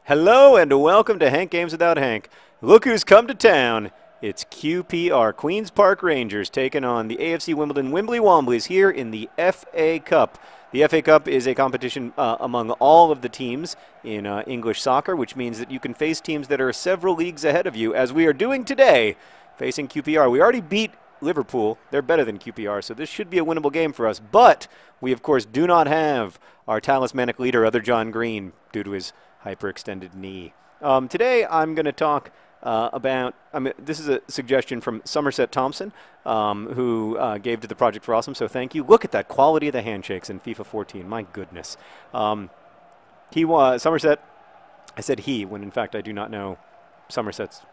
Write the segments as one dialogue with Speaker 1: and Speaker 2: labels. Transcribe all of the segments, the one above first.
Speaker 1: Hello and welcome to Hank Games Without Hank. Look who's come to town. It's QPR, Queen's Park Rangers, taking on the AFC Wimbledon Wimbly Womblys here in the FA Cup. The FA Cup is a competition among all of the teams in English soccer, which means that you can face teams that are several leagues ahead of you, as we are doing today, facing QPR. We already beat Liverpool. They're better than QPR, so this should be a winnable game for us. But we, of course, do not have our talismanic leader, other John Green, due to his hyperextended knee. Today I'm going to talk about, this is a suggestion from Somerset Thompson, who gave to the Project for Awesome, so thank you. Look at that quality of the handshakes in FIFA 14, my goodness. He was, Somerset, I said he, when in fact I do not know Somerset's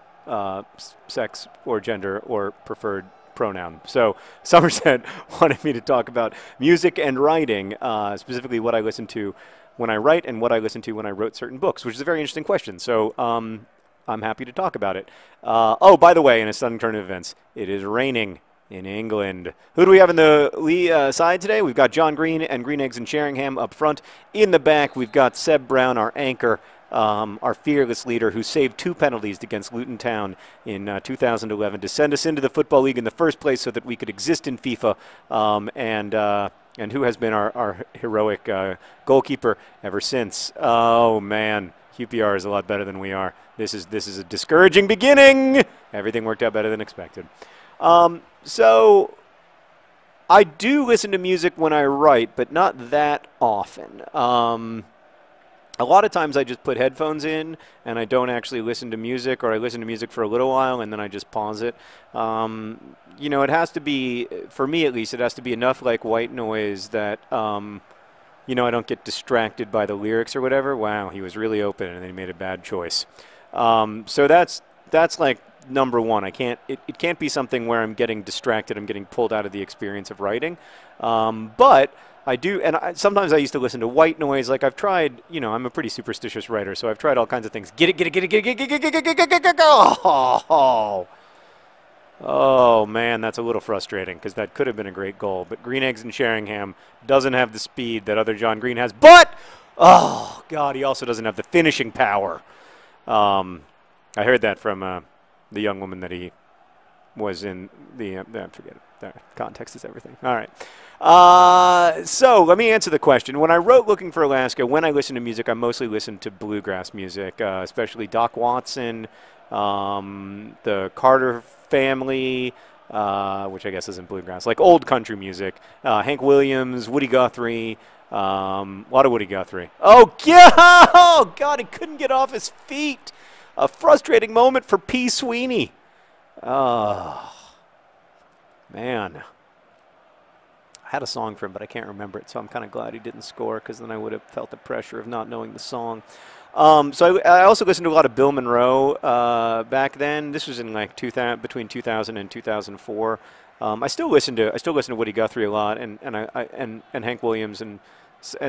Speaker 1: sex or gender or preferred pronoun. So Somerset wanted me to talk about music and writing, specifically what I listen to when I write and what I listen to when I wrote certain books, which is a very interesting question. So I'm happy to talk about it. Oh, by the way, in a sudden turn of events, it is raining in England. Who do we have in the side today? We've got John Green and Green Eggs and Sheringham up front. In the back, we've got Seb Brown, our anchor, our fearless leader, who saved 2 penalties against Luton Town in 2011 to send us into the Football League in the first place so that we could exist in FIFA, and who has been our heroic goalkeeper ever since. Oh, man. QPR is a lot better than we are. This is a discouraging beginning. Everything worked out better than expected. So I do listen to music when I write, but not that often. A lot of times I just put headphones in and I don't actually listen to music, or I listen to music for a little while and then I just pause it. You know, it has to be, for me at least, it has to be enough like white noise that, you know, I don't get distracted by the lyrics or whatever. Wow, he was really open and then he made a bad choice. So that's like number one. It can't be something where I'm getting distracted, I'm getting pulled out of the experience of writing. But I do, and sometimes I used to listen to white noise. Like I've tried, you know, I'm a pretty superstitious writer, so I've tried all kinds of things. Get it. Oh man, that's a little frustrating because that could have been a great goal. But Green Eggs and Sheringham doesn't have the speed that other John Green has. But, oh God, he also doesn't have the finishing power. I heard that from the young woman that he was in the, forget it. Context is everything. All right. So let me answer the question. When I wrote Looking for Alaska, when I listen to music, I mostly listen to bluegrass music, especially Doc Watson, the Carter family, which I guess isn't bluegrass, like old country music, Hank Williams, Woody Guthrie, a lot of Woody Guthrie. Oh, yeah! Oh, God, he couldn't get off his feet. A frustrating moment for P. Sweeney. Oh, man. I had a song for him, but I can't remember it, so I'm kind of glad he didn't score, because then I would have felt the pressure of not knowing the song. So I also listened to a lot of Bill Monroe back then. This was in like between 2000 and 2004. I still listen to Woody Guthrie a lot, and Hank Williams and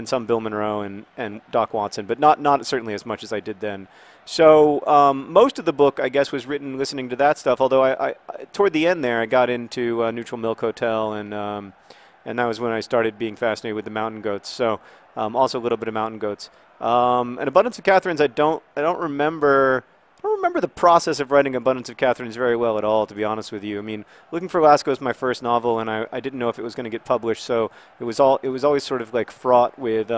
Speaker 1: some Bill Monroe and Doc Watson, but not certainly as much as I did then. So most of the book, I guess, was written listening to that stuff. Although I toward the end there, I got into Neutral Milk Hotel, and that was when I started being fascinated with the Mountain Goats. So also a little bit of Mountain Goats. And Abundance of Catherines, I don't remember the process of writing Abundance of Catherines very well at all, to be honest with you. I mean, Looking for Alaska was my first novel, and I didn't know if it was going to get published, so it was always sort of like fraught with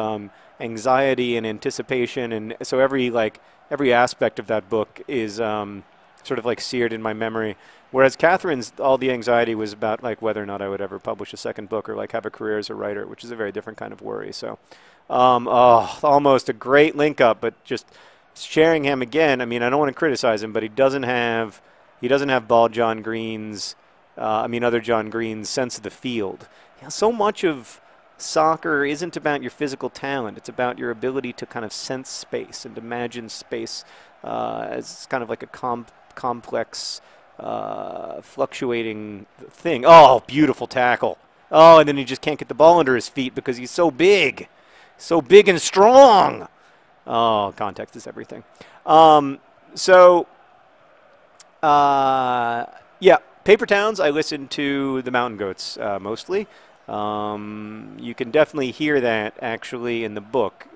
Speaker 1: anxiety and anticipation, and so every aspect of that book is sort of like seared in my memory. Whereas Catherine's, all the anxiety was about like whether or not I would ever publish a second book or like have a career as a writer, which is a very different kind of worry. So, almost a great link up, but just Sheringham again. I mean, I don't want to criticize him, but he doesn't have bald John Green's, other John Green's sense of the field. You know, so much of soccer isn't about your physical talent. It's about your ability to kind of sense space and imagine space as kind of like a complex, fluctuating thing. Oh, beautiful tackle. Oh, and then he just can't get the ball under his feet because he's so big and strong. Oh, context is everything. Yeah, Paper Towns, I listen to the Mountain Goats mostly. You can definitely hear that actually in the book.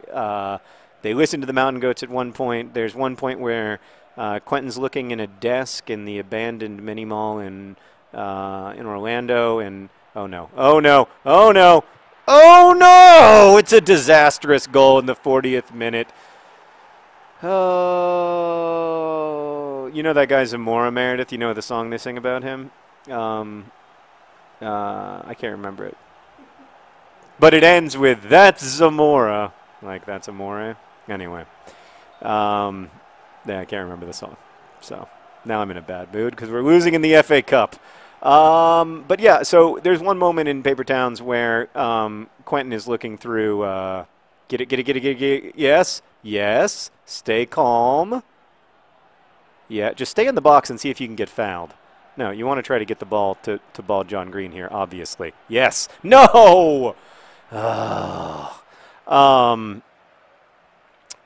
Speaker 1: They listen to the Mountain Goats at one point. There's one point where Quentin's looking in a desk in the abandoned mini mall in Orlando, and oh no, oh no, oh no, oh no! It's a disastrous goal in the 40th minute. Oh, you know that guy Zamora, Meredith? You know the song they sing about him? I can't remember it. But it ends with, that's Zamora. Like, that's Amore. Anyway. Yeah, I can't remember the song. So, now I'm in a bad mood because we're losing in the FA Cup. But yeah, so there's one moment in Paper Towns where Quentin is looking through, get it, yes, yes, stay calm. Yeah, just stay in the box and see if you can get fouled. No, you want to try to get the ball to ball John Green here, obviously. Yes, no!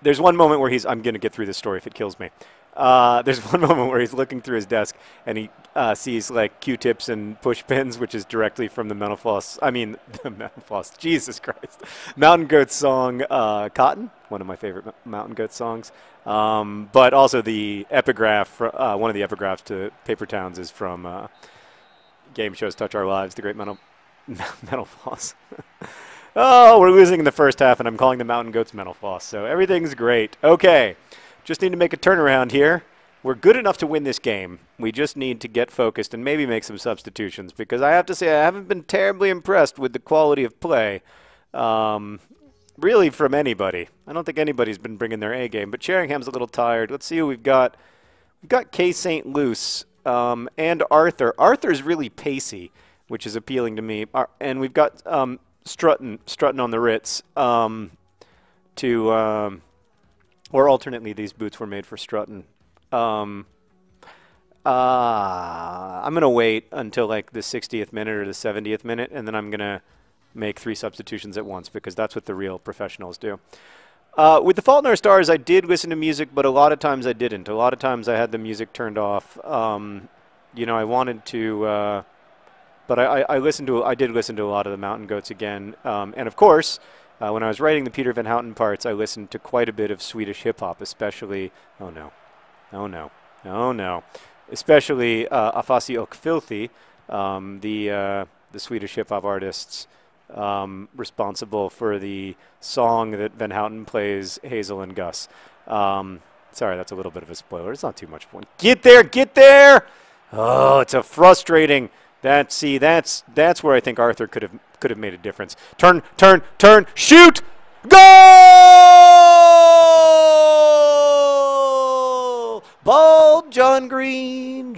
Speaker 1: There's one moment where I'm going to get through this story if it kills me. There's one moment where he's looking through his desk and he sees like Q-tips and push pins, which is directly from the Metal Floss. I mean, the Metal Floss. Jesus Christ. Mountain Goat song, Cotton, one of my favorite Mountain Goat songs. But also the epigraph, one of the epigraphs to Paper Towns is from game shows Touch Our Lives, the great Metal Floss. Oh, we're losing in the first half, and I'm calling the Mountain Goats Metal Floss, so everything's great. Okay, just need to make a turnaround here. We're good enough to win this game. We just need to get focused and maybe make some substitutions, because I have to say I haven't been terribly impressed with the quality of play, really from anybody. I don't think anybody's been bringing their A game, but Sheringham's a little tired. Let's see who we've got. We've got K. St. Luce and Arthur. Arthur's really pacey, which is appealing to me, and we've got Strutton on the Ritz or alternately these boots were made for Strutton. I'm going to wait until like the 60th minute or the 70th minute, and then I'm going to make 3 substitutions at once because that's what the real professionals do. With The Fault in Our Stars, I did listen to music, but a lot of times I didn't. A lot of times I had the music turned off. You know, I wanted to... But I did listen to a lot of the Mountain Goats again. And of course, when I was writing the Peter Van Houten parts, I listened to quite a bit of Swedish hip-hop, especially, oh no, especially Afasi och Filthy, the Swedish hip-hop artists responsible for the song that Van Houten plays, Hazel and Gus. Sorry, that's a little bit of a spoiler. It's not too much fun. Get there, get there! Oh, it's a frustrating... That's where I think Arthur could have made a difference. Turn, shoot, goal! Ball, John Green.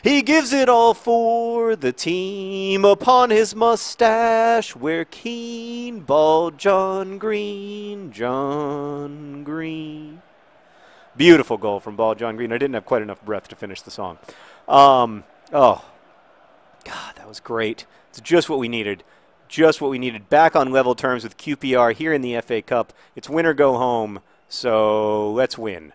Speaker 1: He gives it all for the team. Upon his mustache, we're keen. Ball, John Green. Beautiful goal from Ball, John Green. I didn't have quite enough breath to finish the song. Oh, God, that was great. It's just what we needed. Just what we needed. Back on level terms with QPR here in the FA Cup. It's win or go home, so let's win.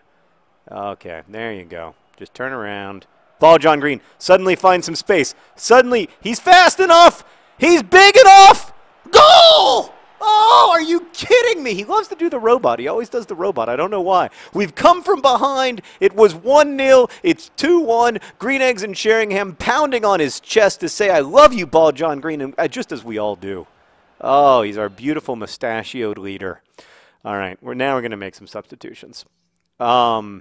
Speaker 1: Okay, there you go. Just turn around. Ball, John Green. Suddenly finds some space. Suddenly, he's fast enough. He's big enough. Goal! Oh, are you kidding me? He loves to do the robot. He always does the robot. I don't know why. We've come from behind. It was 1-0. It's 2-1. Green Eggs and Sheringham pounding on his chest to say, I love you, Ball John Green, and just as we all do. Oh, he's our beautiful mustachioed leader. All right, now we're going to make some substitutions. Yeah,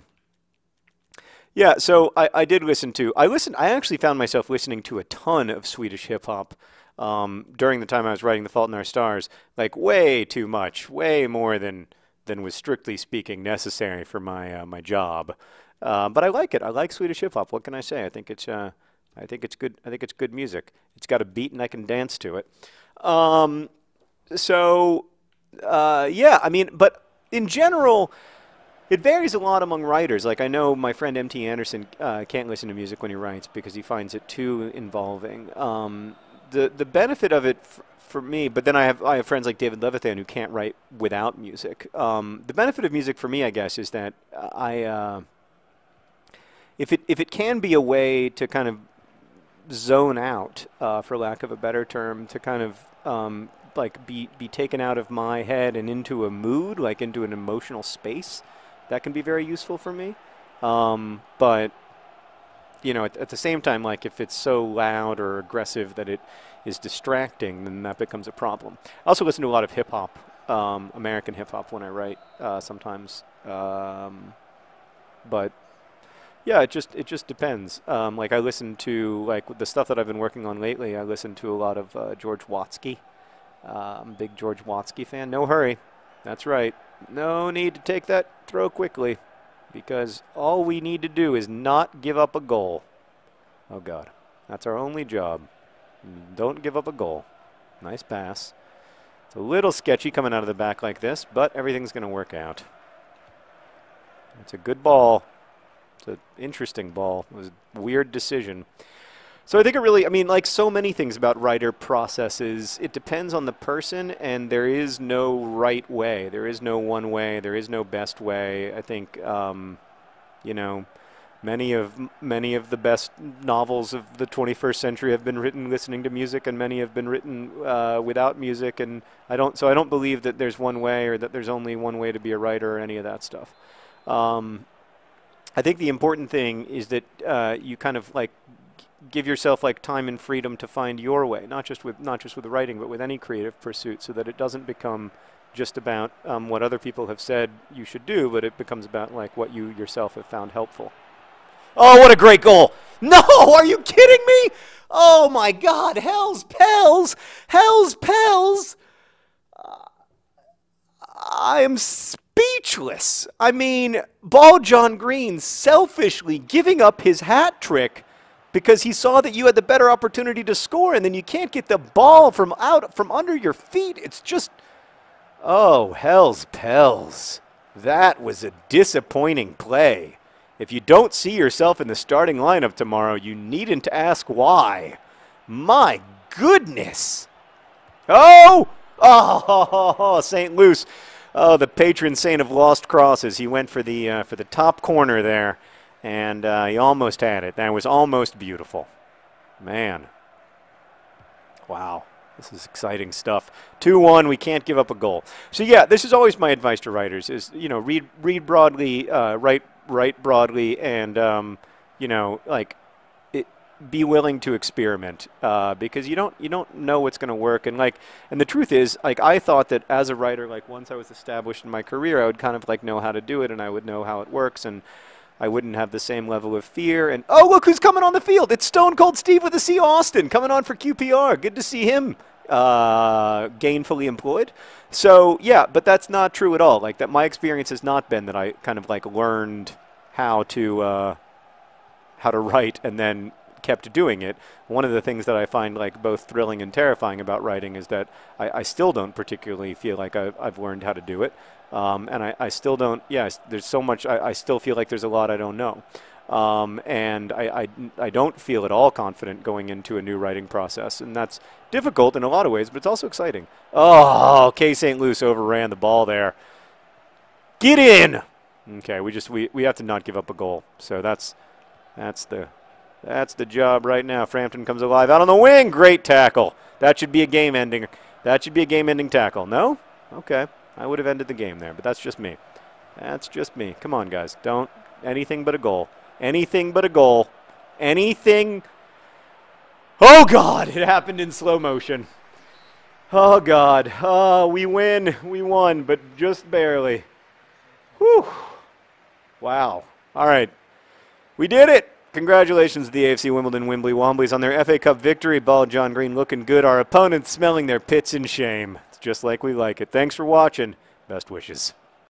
Speaker 1: so I did listen to, I actually found myself listening to a ton of Swedish hip-hop during the time I was writing The Fault in Our Stars, like way too much, way more than was strictly speaking necessary for my job. But I like it. I like Swedish hip hop. What can I say? I think it's good. I think it's good music. It's got a beat and I can dance to it. Yeah, I mean, but in general, it varies a lot among writers. Like I know my friend M.T. Anderson can't listen to music when he writes because he finds it too involving. The benefit of it for me, but then I have friends like David Levithan who can't write without music. The benefit of music for me, I guess, is that if it can be a way to kind of zone out, for lack of a better term, to kind of like be taken out of my head and into a mood, like into an emotional space. That can be very useful for me. But you know, at the same time, like if it's so loud or aggressive that it is distracting, then that becomes a problem. I also listen to a lot of hip hop, American hip hop when I write sometimes. But yeah, it just depends. Like I listen to like the stuff that I've been working on lately. I listen to a lot of George Watsky. I'm a big George Watsky fan. No hurry. That's right. No need to take that throw quickly, because all we need to do is not give up a goal. Oh God, that's our only job. Don't give up a goal. Nice pass. It's a little sketchy coming out of the back like this, but everything's going to work out. It's a good ball. It's an interesting ball. It was a weird decision. So I think it really, I mean, like so many things about writer processes, it depends on the person, and there is no right way. There is no one way. There is no best way. I think, you know, many of the best novels of the 21st century have been written listening to music, and many have been written without music. And I don't believe that there's one way or that there's only one way to be a writer or any of that stuff. I think the important thing is that you kind of like give yourself like time and freedom to find your way, not just with writing, but with any creative pursuit, so that it doesn't become just about what other people have said you should do, but it becomes about like what you yourself have found helpful. Oh, what a great goal! No, are you kidding me? Oh my God, hell's Pels! Hell's Pels! I am speechless. I mean, Ball John Green selfishly giving up his hat trick because he saw that you had the better opportunity to score, and then you can't get the ball from under your feet. It's just, oh, hell's Pels. That was a disappointing play. If you don't see yourself in the starting lineup tomorrow, you needn't ask why. My goodness. Oh, St. Luce. Oh, the patron saint of lost crosses. He went for the top corner there, and he almost had it. That was almost beautiful. Man. Wow. This is exciting stuff. 2-1, we can't give up a goal. So yeah, this is always my advice to writers is, you know, read broadly, write broadly, and you know, like be willing to experiment, because you don't know what's going to work. And the truth is, like, I thought that as a writer, like once I was established in my career, I would kind of like know how to do it, and I would know how it works, and I wouldn't have the same level of fear. And oh, look who's coming on the field! It's Stone Cold Steve with the C. Austin coming on for QPR. Good to see him gainfully employed. So yeah, but that's not true at all. Like that, my experience has not been that I kind of like learned how to write and then kept doing it. One of the things that I find like both thrilling and terrifying about writing is that I still don't particularly feel like I've learned how to do it. And I still don't, yes, there's so much, I still feel like there's a lot I don't know. And I don't feel at all confident going into a new writing process. And that's difficult in a lot of ways, but it's also exciting. Oh, K. St. Luce overran the ball there. Get in! Okay, we have to not give up a goal. So that's the job right now. Frampton comes alive out on the wing. Great tackle. That should be a game ending. That should be a game ending tackle. No? Okay. I would have ended the game there, but that's just me. That's just me. Come on, guys. Don't. Anything but a goal. Anything but a goal. Anything. Oh, God. It happened in slow motion. Oh, God. Oh, we win. We won, but just barely. Whew. Wow. All right. We did it. Congratulations to the AFC Wimbledon Womblys on their FA Cup victory. Ball John Green looking good. Our opponents smelling their pits in shame. It's just like we like it. Thanks for watching. Best wishes.